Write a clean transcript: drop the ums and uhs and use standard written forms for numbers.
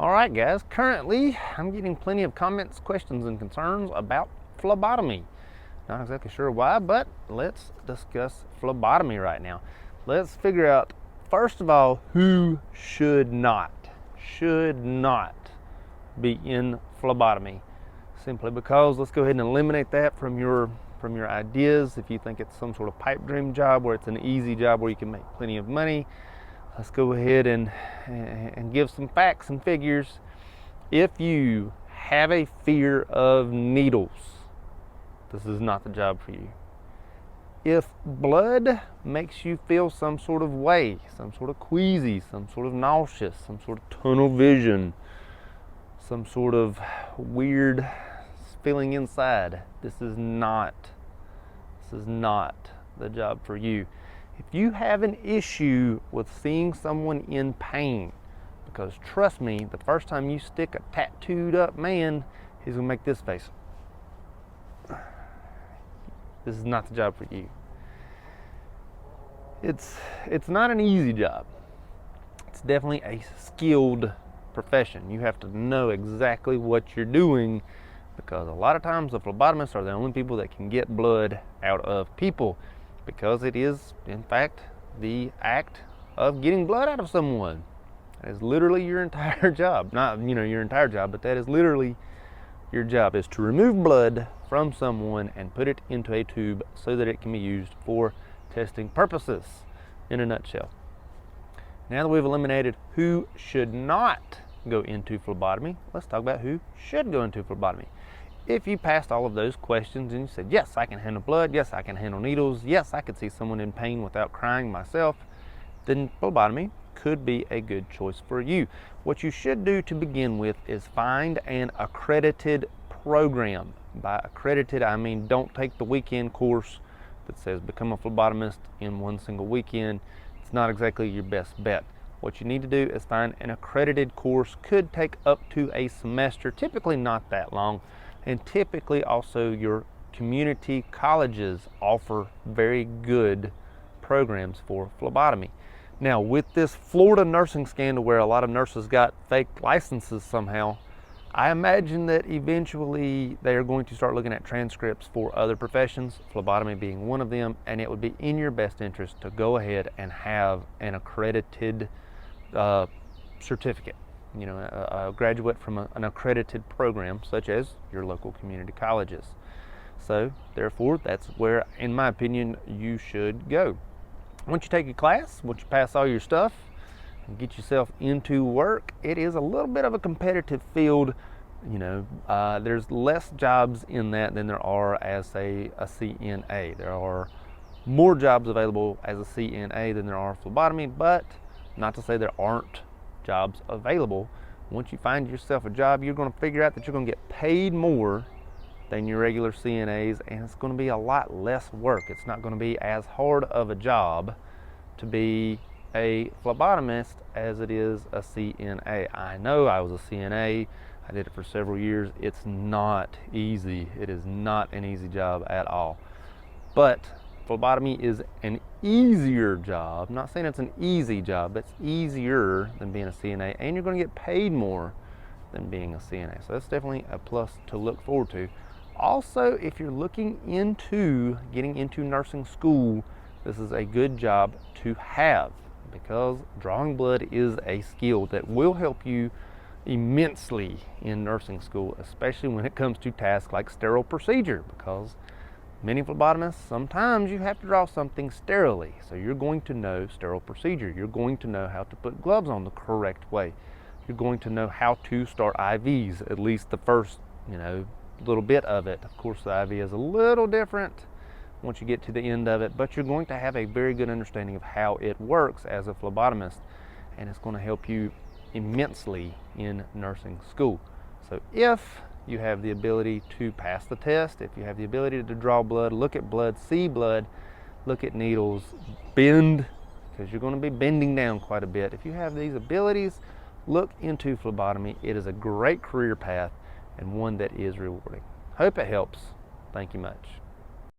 All right, guys, currently I'm getting plenty of comments, questions, and concerns about phlebotomy. Not exactly sure why, but let's discuss phlebotomy right now. Let's figure out, first of all, who should not be in phlebotomy. Simply because, let's go ahead and eliminate that from your ideas. If you think it's some sort of pipe dream job where it's an easy job where you can make plenty of money, let's go ahead and give some facts and figures. If you have a fear of needles, this is not the job for you. If blood makes you feel some sort of way, some sort of queasy, some sort of nauseous, some sort of tunnel vision, some sort of weird feeling inside, this is not the job for you. If you have an issue with seeing someone in pain, because trust me, the first time you stick a tattooed up man, he's gonna make this face. This is not the job for you. It's not an easy job. It's definitely a skilled profession. You have to know exactly what you're doing, because a lot of times the phlebotomists are the only people that can get blood out of people, because it is, in fact, the act of getting blood out of someone. That is literally your entire job. Not, your entire job, but that is literally your job, is to remove blood from someone and put it into a tube so that it can be used for testing purposes, in a nutshell. Now that we've eliminated who should not go into phlebotomy, let's talk about who should go into phlebotomy. If you passed all of those questions and you said, yes, I can handle blood, yes, I can handle needles, yes, I could see someone in pain without crying myself, then phlebotomy could be a good choice for you. What you should do to begin with is find an accredited program. By accredited, I mean don't take the weekend course that says become a phlebotomist in one single weekend. It's not exactly your best bet. What you need to do is find an accredited course. Could take up to a semester, typically not that long. And typically also your community colleges offer very good programs for phlebotomy. Now, with this Florida nursing scandal where a lot of nurses got fake licenses somehow, I imagine that eventually they are going to start looking at transcripts for other professions, phlebotomy being one of them, and it would be in your best interest to go ahead and have an accredited certificate. A graduate from an accredited program, such as your local community colleges. So, therefore, that's where, in my opinion, you should go. Once you take a class, once you pass all your stuff and get yourself into work, it is a little bit of a competitive field. There's less jobs in that than there are as a CNA. There are more jobs available as a CNA than there are phlebotomy, but not to say there aren't jobs available. Once you find yourself a job, you're going to figure out that you're going to get paid more than your regular CNAs, and it's going to be a lot less work. It's not going to be as hard of a job to be a phlebotomist as it is a CNA. I know, I was a CNA. I did it for several years. It's not easy. It is not an easy job at all. But phlebotomy is an easier job. I'm not saying it's an easy job, but it's easier than being a CNA, and you're going to get paid more than being a CNA. So that's definitely a plus to look forward to. Also, if you're looking into getting into nursing school, this is a good job to have, because drawing blood is a skill that will help you immensely in nursing school, especially when it comes to tasks like sterile procedure, because many phlebotomists, sometimes you have to draw something sterilely. So you're going to know sterile procedure. You're going to know how to put gloves on the correct way. You're going to know how to start IVs, at least the first, little bit of it. Of course, the IV is a little different once you get to the end of it, but you're going to have a very good understanding of how it works as a phlebotomist, and it's going to help you immensely in nursing school. So if you have the ability to pass the test, if you have the ability to draw blood, look at blood, see blood, look at needles, bend, because you're going to be bending down quite a bit. If you have these abilities, look into phlebotomy. It is a great career path and one that is rewarding. Hope it helps. Thank you much.